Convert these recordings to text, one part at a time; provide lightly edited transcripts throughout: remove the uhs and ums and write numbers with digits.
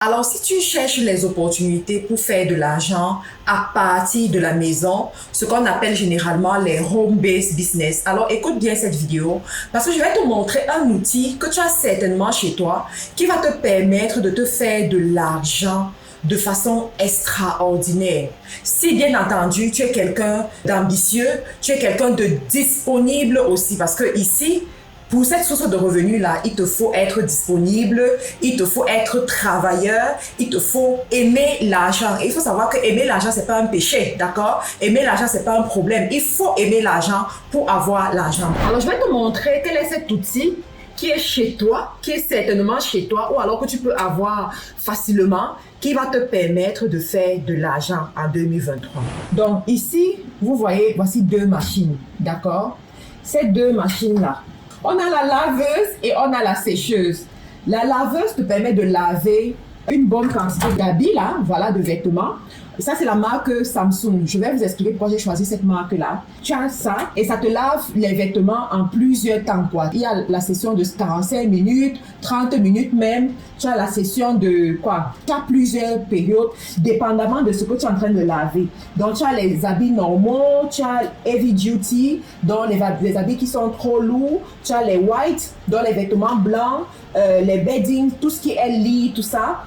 Alors, si tu cherches les opportunités pour faire de l'argent à partir de la maison, ce qu'on appelle généralement les home-based business, alors écoute bien cette vidéo parce que je vais te montrer un outil que tu as certainement chez toi qui va te permettre de te faire de l'argent de façon extraordinaire. Si bien entendu, tu es quelqu'un d'ambitieux, tu es quelqu'un de disponible aussi parce que ici, pour cette source de revenus-là, il te faut être disponible, il te faut être travailleur, il te faut aimer l'argent. Et il faut savoir que aimer l'argent, c'est pas un péché, d'accord? Aimer l'argent, c'est pas un problème. Il faut aimer l'argent pour avoir l'argent. Alors, je vais te montrer quel est cet outil qui est chez toi, qui est certainement chez toi, ou alors que tu peux avoir facilement, qui va te permettre de faire de l'argent en 2023. Donc ici, vous voyez, voici deux machines, d'accord? Ces deux machines-là, on a la laveuse et on a la sécheuse. La laveuse te permet de laver une bonne quantité d'habits, là, voilà, de vêtements. Et ça, c'est la marque Samsung. Je vais vous expliquer pourquoi j'ai choisi cette marque-là. Tu as ça et ça te lave les vêtements en plusieurs temps, quoi. Il y a la session de 45 minutes, 30 minutes même. Tu as la session de quoi? Tu as plusieurs périodes, dépendamment de ce que tu es en train de laver. Donc, tu as les habits normaux, tu as heavy duty, donc les habits qui sont trop lourds. Tu as les white, donc les vêtements blancs, les beddings, tout ce qui est lit, tout ça.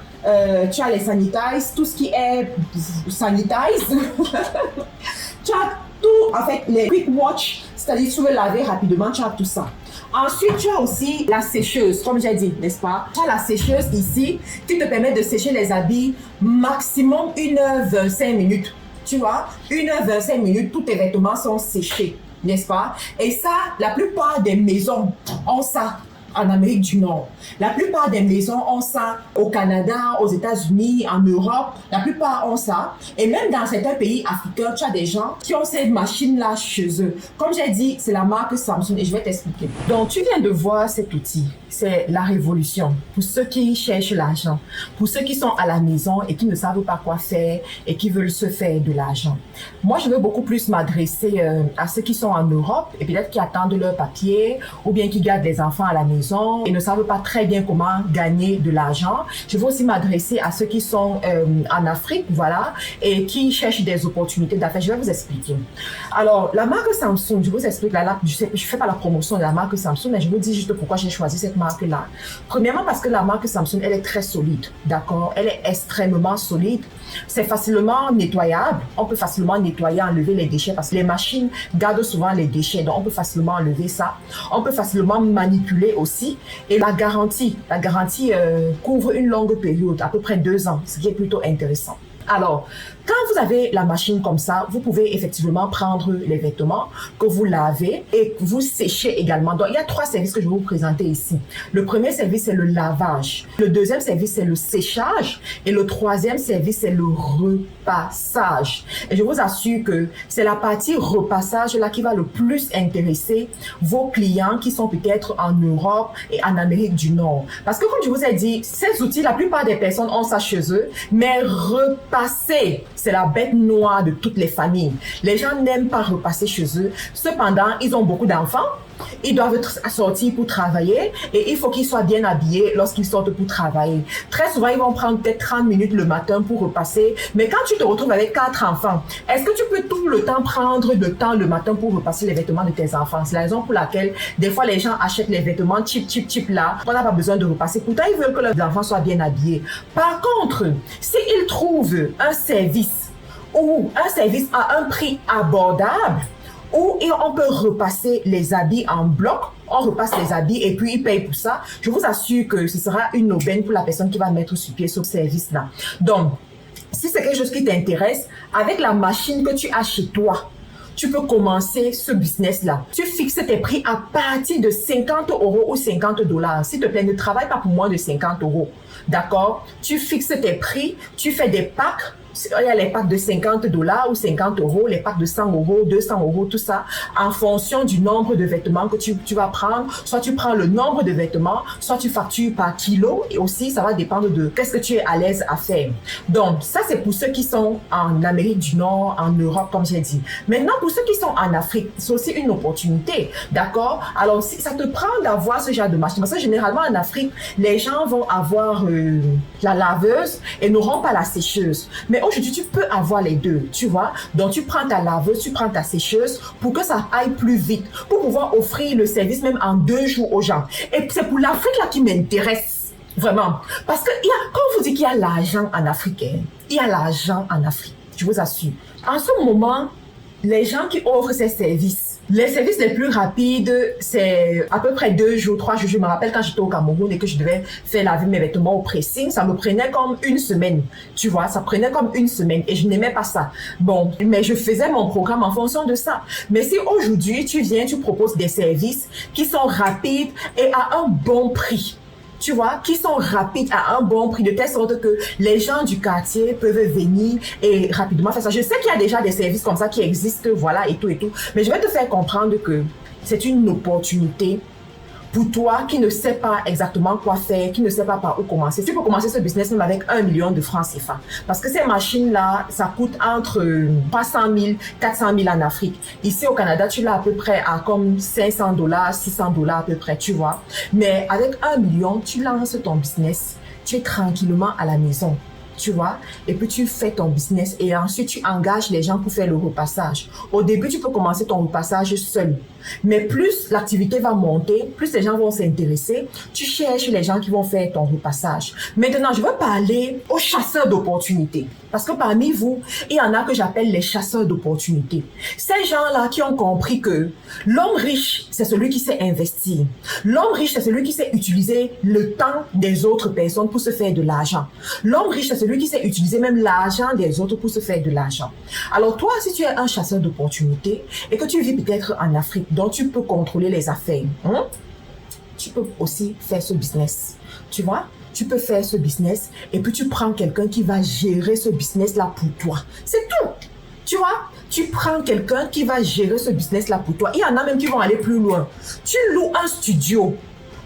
Tu as les sanitize, tout ce qui est sanitize. Tu as tout, en fait, les quick watch, c'est-à-dire tu veux laver rapidement, tu as tout ça. Ensuite, tu as aussi la sécheuse, comme j'ai dit, n'est-ce pas? Tu as la sécheuse ici qui te permet de sécher les habits maximum 1h25 minutes. Tu vois, 1h25 minutes, tous tes vêtements sont séchés, n'est-ce pas? Et ça, la plupart des maisons ont ça. En Amérique du Nord. La plupart des maisons ont ça au Canada, aux États-Unis, en Europe. La plupart ont ça. Et même dans certains pays africains, tu as des gens qui ont cette machine-là chez eux. Comme j'ai dit, c'est la marque Samsung et je vais t'expliquer. Donc, tu viens de voir cet outil. C'est la révolution pour ceux qui cherchent l'argent, pour ceux qui sont à la maison et qui ne savent pas quoi faire et qui veulent se faire de l'argent. Moi, je veux beaucoup plus m'adresser à ceux qui sont en Europe et peut-être qui attendent leur papier ou bien qui gardent des enfants à la maison et ne savent pas très bien comment gagner de l'argent. Je veux aussi m'adresser à ceux qui sont en Afrique, voilà, et qui cherchent des opportunités d'affaires. Je vais vous expliquer. Alors, la marque Samsung, je vous explique, je ne fais pas la promotion de la marque Samsung, mais je vous dis juste pourquoi j'ai choisi cette marque-là. Premièrement, parce que la marque Samsung, elle est très solide, d'accord? Elle est extrêmement solide. C'est facilement nettoyable. On peut facilement nettoyer, enlever les déchets parce que les machines gardent souvent les déchets, donc on peut facilement enlever ça. On peut facilement manipuler aussi. Et la garantie couvre une longue période, à peu près 2 ans, ce qui est plutôt intéressant. Alors, quand vous avez la machine comme ça, vous pouvez effectivement prendre les vêtements que vous lavez et vous séchez également. Donc, il y a 3 services que je vais vous présenter ici. Le premier service, c'est le lavage. Le deuxième service, c'est le séchage. Et le troisième service, c'est le repassage. Et je vous assure que c'est la partie repassage là qui va le plus intéresser vos clients qui sont peut-être en Europe et en Amérique du Nord. Parce que comme je vous ai dit, ces outils, la plupart des personnes ont ça chez eux, mais repasser, c'est la bête noire de toutes les familles. Les gens n'aiment pas repasser chez eux. Cependant, ils ont beaucoup d'enfants. Ils doivent sortir pour travailler et il faut qu'ils soient bien habillés lorsqu'ils sortent pour travailler. Très souvent, ils vont prendre peut-être 30 minutes le matin pour repasser. Mais quand tu te retrouves avec 4 enfants, est-ce que tu peux tout le temps prendre le temps le matin pour repasser les vêtements de tes enfants? C'est la raison pour laquelle des fois les gens achètent les vêtements cheap là. On n'a pas besoin de repasser. Pourtant, ils veulent que leurs enfants soient bien habillés. Par contre, s'ils trouvent un service ou un service à un prix abordable, où on peut repasser les habits en bloc, on repasse les habits et puis ils payent pour ça. Je vous assure que ce sera une aubaine pour la personne qui va mettre sur pied ce service-là. Donc, si c'est quelque chose qui t'intéresse, avec la machine que tu as chez toi, tu peux commencer ce business-là. Tu fixes tes prix à partir de 50 € ou 50 $. S'il te plaît, ne travaille pas pour moins de 50 €. D'accord? Tu fixes tes prix, tu fais des packs. Il y a les packs de 50 $ ou 50 €, les packs de 100 €, 200 €, tout ça, en fonction du nombre de vêtements que tu vas prendre. Soit tu prends le nombre de vêtements, soit tu factures par kilo. Et aussi, ça va dépendre de qu'est-ce que tu es à l'aise à faire. Donc, ça, c'est pour ceux qui sont en Amérique du Nord, en Europe, comme j'ai dit. Maintenant, pour ceux qui sont en Afrique, c'est aussi une opportunité, d'accord? Alors, si ça te prend d'avoir ce genre de machine, parce que généralement, en Afrique, les gens vont avoir avoir la laveuse et n'auront pas la sécheuse. Mais aujourd'hui, tu peux avoir les deux, tu vois. Donc, tu prends ta laveuse, tu prends ta sécheuse pour que ça aille plus vite, pour pouvoir offrir le service même en 2 jours aux gens. Et c'est pour l'Afrique là qui m'intéresse. Vraiment. Parce que quand on vous dit qu'il y a l'argent en Afrique, il y a l'argent en Afrique. Je vous assure. En ce moment, les gens qui offrent ces services, les services les plus rapides, c'est à peu près 2 jours, 3 jours. Je me rappelle quand j'étais au Cameroun et que je devais faire laver mes vêtements au pressing, ça me prenait comme 1 semaine. Tu vois, ça prenait comme 1 semaine et je n'aimais pas ça. Bon, mais je faisais mon programme en fonction de ça. Mais si aujourd'hui, tu viens, tu proposes des services qui sont rapides et à un bon prix, tu vois, qui sont rapides à un bon prix, de telle sorte que les gens du quartier peuvent venir et rapidement faire ça. Je sais qu'il y a déjà des services comme ça qui existent, voilà, et tout, mais je vais te faire comprendre que c'est une opportunité pour toi qui ne sais pas exactement quoi faire, qui ne sais pas par où commencer. Tu peux commencer ce business même avec 1 million de francs CFA. Parce que ces machines-là, ça coûte entre 300 000, 400 000 en Afrique. Ici au Canada, tu l'as à peu près à comme 500 $, 600 $ à peu près, tu vois. Mais avec 1 million, tu lances ton business. Tu es tranquillement à la maison. Tu vois, et puis tu fais ton business et ensuite tu engages les gens pour faire le repassage. Au début, tu peux commencer ton repassage seul. Mais plus l'activité va monter, plus les gens vont s'intéresser, tu cherches les gens qui vont faire ton repassage. Maintenant, je veux parler aux chasseurs d'opportunités. Parce que parmi vous, il y en a que j'appelle les chasseurs d'opportunités. Ces gens-là qui ont compris que l'homme riche, c'est celui qui sait investir. L'homme riche, c'est celui qui sait utiliser le temps des autres personnes pour se faire de l'argent. L'homme riche, c'est celui qui sait utiliser même l'argent des autres pour se faire de l'argent. Alors toi, si tu es un chasseur d'opportunités et que tu vis peut-être en Afrique, dont tu peux contrôler les affaires, tu peux aussi faire ce business. Tu vois? Tu peux faire ce business et puis tu prends quelqu'un qui va gérer ce business-là pour toi. C'est tout. Tu vois? Tu prends quelqu'un qui va gérer ce business-là pour toi. Il y en a même qui vont aller plus loin. Tu loues un studio.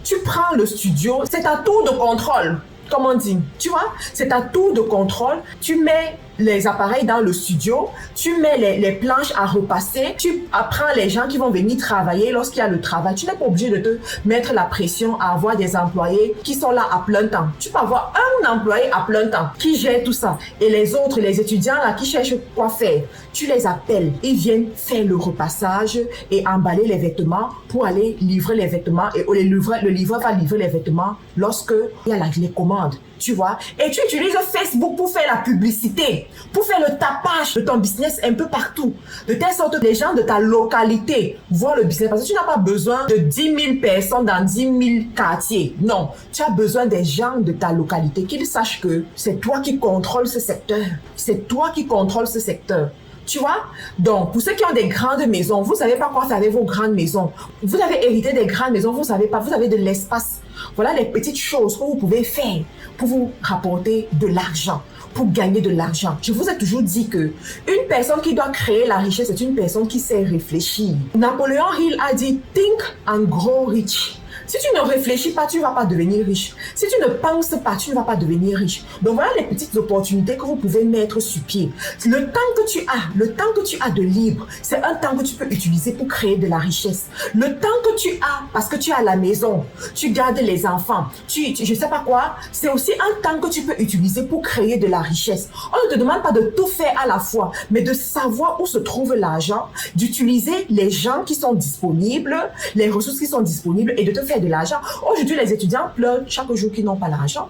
Tu prends le studio. C'est un tour de contrôle. Comme on dit, tu vois, c'est un tour de contrôle. Tu mets les appareils dans le studio, tu mets les planches à repasser, tu apprends les gens qui vont venir travailler lorsqu'il y a le travail. Tu n'es pas obligé de te mettre la pression à avoir des employés qui sont là à plein temps. Tu peux avoir un employé à plein temps qui gère tout ça. Et les autres, les étudiants là qui cherchent quoi faire, tu les appelles. Ils viennent faire le repassage et emballer les vêtements pour aller livrer les vêtements. Et le livreur va livrer les vêtements lorsque il y a les commandes. Tu vois, et tu utilises Facebook pour faire la publicité, pour faire le tapage de ton business un peu partout, de telle sorte que les gens de ta localité voient le business, parce que tu n'as pas besoin de 10 000 personnes dans 10 000 quartiers. Non, tu as besoin des gens de ta localité, qu'ils sachent que c'est toi qui contrôles ce secteur. C'est toi qui contrôles ce secteur. Tu vois? Donc, pour ceux qui ont des grandes maisons, vous savez pas quoi faire avec vos grandes maisons. Vous avez hérité des grandes maisons, vous savez pas, vous avez de l'espace. Voilà les petites choses que vous pouvez faire pour vous rapporter de l'argent, pour gagner de l'argent. Je vous ai toujours dit que une personne qui doit créer la richesse, c'est une personne qui sait réfléchir. Napoléon Hill a dit « Think and grow rich ». Si tu ne réfléchis pas, tu ne vas pas devenir riche. Si tu ne penses pas, tu ne vas pas devenir riche. Donc voilà les petites opportunités que vous pouvez mettre sur pied. Le temps que tu as de libre, c'est un temps que tu peux utiliser pour créer de la richesse. Le temps que tu as, parce que tu es à la maison, tu gardes les enfants, je sais pas quoi, c'est aussi un temps que tu peux utiliser pour créer de la richesse. On ne te demande pas de tout faire à la fois, mais de savoir où se trouve l'argent, d'utiliser les gens qui sont disponibles, les ressources qui sont disponibles et de te faire de l'argent. Aujourd'hui, les étudiants pleurent chaque jour qu'ils n'ont pas l'argent.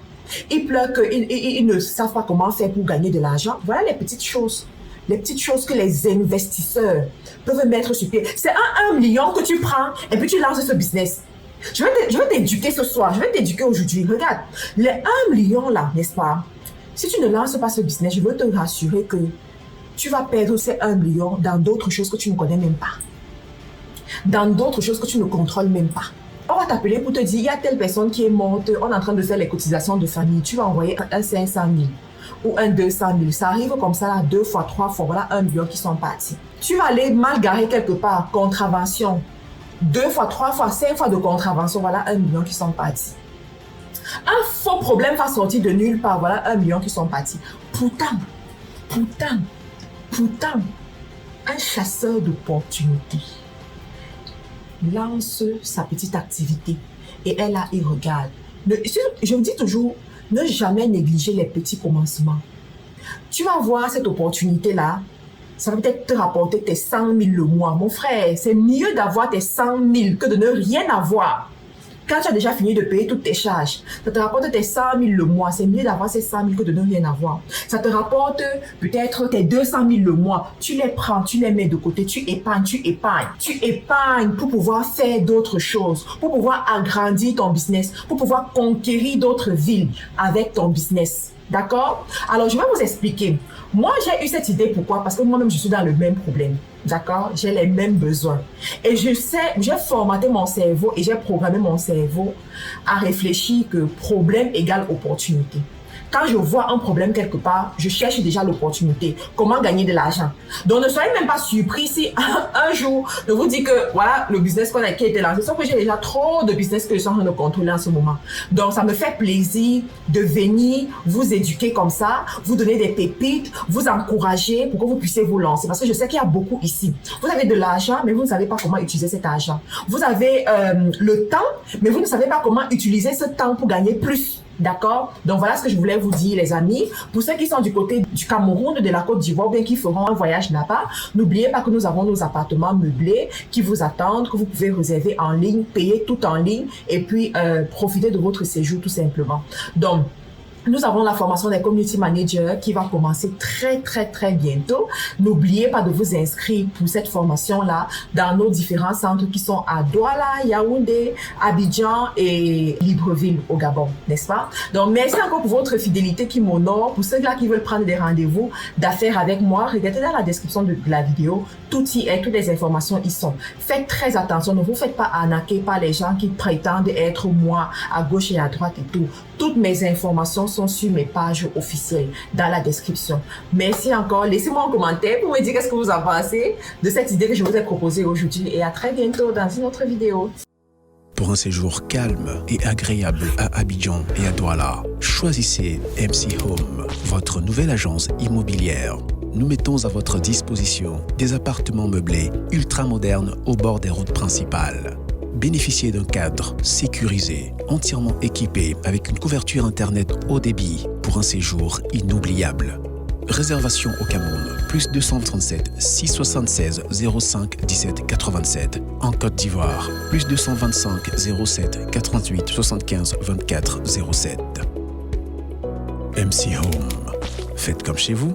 Ils pleurent qu'ils ne savent pas comment faire pour gagner de l'argent. Voilà les petites choses. Les petites choses que les investisseurs peuvent mettre sur pied. C'est un 1 million que tu prends et puis tu lances ce business. Je vais t'éduquer ce soir. Je vais t'éduquer aujourd'hui. Regarde, les 1 million là, n'est-ce pas? Si tu ne lances pas ce business, je veux te rassurer que tu vas perdre ces 1 million dans d'autres choses que tu ne connais même pas. Dans d'autres choses que tu ne contrôles même pas. On va t'appeler pour te dire, il y a telle personne qui est morte, on est en train de faire les cotisations de famille. Tu vas envoyer un 500 000 ou un 200 000. Ça arrive comme ça, là, 2 fois, 3 fois, voilà 1 million qui sont partis. Tu vas aller mal garer quelque part, contravention. 2 fois, 3 fois, 5 fois de contravention, voilà 1 million qui sont partis. Un faux problème va sortir de nulle part, voilà 1 million qui sont partis. Pourtant, un chasseur d'opportunités lance sa petite activité et elle là, il regarde. Je vous dis toujours, ne jamais négliger les petits commencements. Tu vas voir cette opportunité-là, ça va peut-être te rapporter tes 100 000 le mois. Mon frère, c'est mieux d'avoir tes 100 000 que de ne rien avoir. Quand tu as déjà fini de payer toutes tes charges, ça te rapporte tes 100 000 le mois. C'est mieux d'avoir ces 100 000 que de ne rien avoir. Ça te rapporte peut-être tes 200 000 le mois. Tu les prends, tu les mets de côté, tu épargnes, tu épargnes. Tu épargnes pour pouvoir faire d'autres choses, pour pouvoir agrandir ton business, pour pouvoir conquérir d'autres villes avec ton business. D'accord? Alors, je vais vous expliquer. Moi, j'ai eu cette idée. Pourquoi? Parce que moi-même, je suis dans le même problème. D'accord? J'ai les mêmes besoins. Et je sais, j'ai formaté mon cerveau et j'ai programmé mon cerveau à réfléchir que problème égale opportunité. Quand je vois un problème quelque part, je cherche déjà l'opportunité. Comment gagner de l'argent? Donc, ne soyez même pas surpris si un jour, je vous dis que voilà le business qui a été lancé. Sauf que j'ai déjà trop de business que je suis en train de contrôler en ce moment. Donc, ça me fait plaisir de venir vous éduquer comme ça, vous donner des pépites, vous encourager pour que vous puissiez vous lancer. Parce que je sais qu'il y a beaucoup ici. Vous avez de l'argent, mais vous ne savez pas comment utiliser cet argent. Vous avez le temps, mais vous ne savez pas comment utiliser ce temps pour gagner plus. D'accord? Donc voilà ce que je voulais vous dire, les amis. Pour ceux qui sont du côté du Cameroun, de la Côte d'Ivoire, bien qui feront un voyage là-bas, n'oubliez pas que nous avons nos appartements meublés qui vous attendent, que vous pouvez réserver en ligne, payer tout en ligne et puis profiter de votre séjour tout simplement. Donc, nous avons la formation des community managers qui va commencer très bientôt. N'oubliez pas de vous inscrire pour cette formation-là dans nos différents centres qui sont à Douala, Yaoundé, Abidjan et Libreville au Gabon, n'est-ce pas? Donc, merci encore pour votre fidélité qui m'honore. Pour ceux-là qui veulent prendre des rendez-vous d'affaires avec moi, regardez dans la description de la vidéo. Tout y est, toutes les informations y sont. Faites très attention, ne vous faites pas arnaquer par les gens qui prétendent être moi à gauche et à droite et tout. Toutes mes informations sont sur mes pages officielles dans la description. Merci encore. Laissez-moi un commentaire pour me dire qu'est-ce que vous en pensez de cette idée que je vous ai proposée aujourd'hui. Et à très bientôt dans une autre vidéo. Pour un séjour calme et agréable à Abidjan et à Douala, choisissez MC Home, votre nouvelle agence immobilière. Nous mettons à votre disposition des appartements meublés ultra modernes au bord des routes principales. Bénéficiez d'un cadre sécurisé, entièrement équipé avec une couverture Internet haut débit pour un séjour inoubliable. Réservation au Cameroun, plus 237 676 05 17 87. En Côte d'Ivoire, plus 225 07 88 75 24 07. MC Home. Faites comme chez vous.